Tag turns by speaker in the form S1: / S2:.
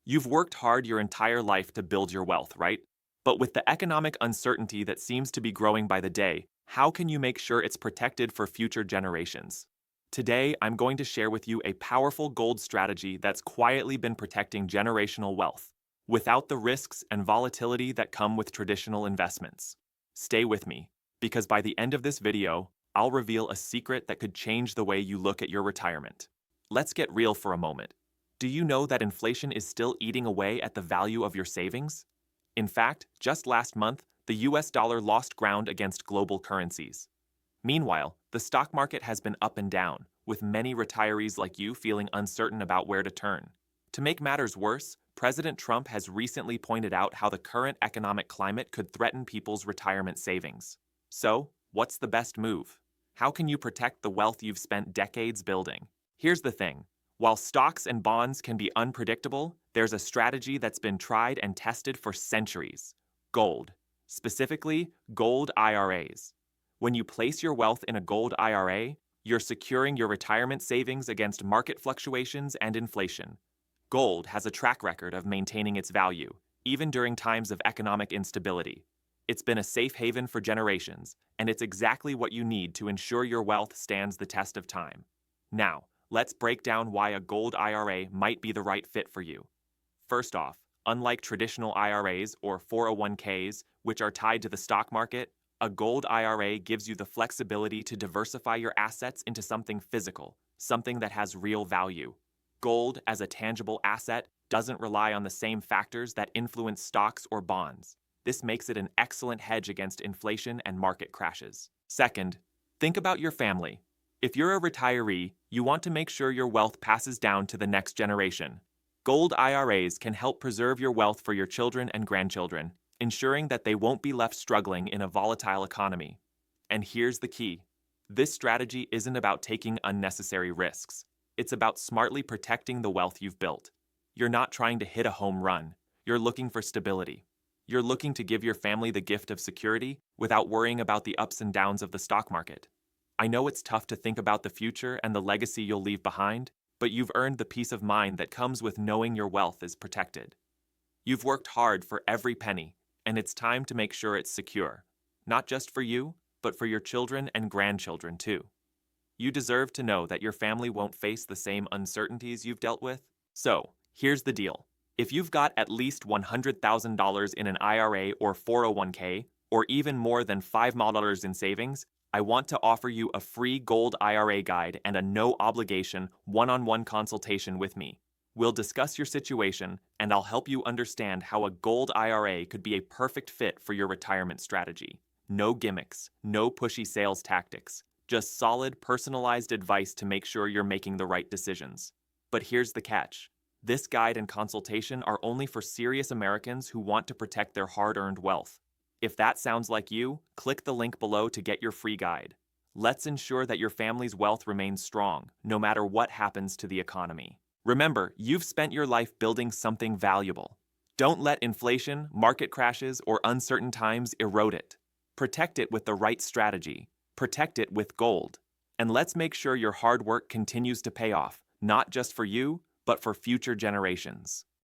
S1: You've worked hard your entire life to build your wealth, right? But with the economic uncertainty that seems to be growing by the day, how can you make sure it's protected for future generations? Today, I'm going to share with you a powerful gold strategy that's quietly been protecting generational wealth, without the risks and volatility that come with traditional investments. Stay with me, because by the end of this video, I'll reveal a secret that could change the way you look at your retirement. Let's get real for a moment. Do you know that inflation is still eating away at the value of your savings? In fact, just last month, the US dollar lost ground against global currencies. Meanwhile, the stock market has been up and down, with many retirees like you feeling uncertain about where to turn. To make matters worse, President Trump has recently pointed out how the current economic climate could threaten people's retirement savings. So, what's the best move? How can you protect the wealth you've spent decades building? Here's the thing. While stocks and bonds can be unpredictable, there's a strategy that's been tried and tested for centuries: gold. Specifically, gold IRAs. When you place your wealth in a gold IRA, you're securing your retirement savings against market fluctuations and inflation. Gold has a track record of maintaining its value, even during times of economic instability. It's been a safe haven for generations, and it's exactly what you need to ensure your wealth stands the test of time. Now, let's break down why a gold IRA might be the right fit for you. First off, unlike traditional IRAs or 401ks, which are tied to the stock market, a gold IRA gives you the flexibility to diversify your assets into something physical, something that has real value. Gold, as a tangible asset, doesn't rely on the same factors that influence stocks or bonds. This makes it an excellent hedge against inflation and market crashes. Second, think about your family. If you're a retiree, you want to make sure your wealth passes down to the next generation. Gold IRAs can help preserve your wealth for your children and grandchildren, ensuring that they won't be left struggling in a volatile economy. And here's the key. This strategy isn't about taking unnecessary risks. It's about smartly protecting the wealth you've built. You're not trying to hit a home run. You're looking for stability. You're looking to give your family the gift of security without worrying about the ups and downs of the stock market. I know it's tough to think about the future and the legacy you'll leave behind, but you've earned the peace of mind that comes with knowing your wealth is protected. You've worked hard for every penny, and it's time to make sure it's secure, not just for you, but for your children and grandchildren too. You deserve to know that your family won't face the same uncertainties you've dealt with. So, here's the deal. If you've got at least $100,000 in an IRA or 401k, or even more than $5 in savings, I want to offer you a free gold IRA guide and a no-obligation one-on-one consultation with me. We'll discuss your situation, and I'll help you understand how a gold IRA could be a perfect fit for your retirement strategy. No gimmicks, no pushy sales tactics, just solid, personalized advice to make sure you're making the right decisions. But here's the catch. This guide and consultation are only for serious Americans who want to protect their hard-earned wealth. If that sounds like you, click the link below to get your free guide. Let's ensure that your family's wealth remains strong, no matter what happens to the economy. Remember, you've spent your life building something valuable. Don't let inflation, market crashes, or uncertain times erode it. Protect it with the right strategy. Protect it with gold. And let's make sure your hard work continues to pay off, not just for you, but for future generations.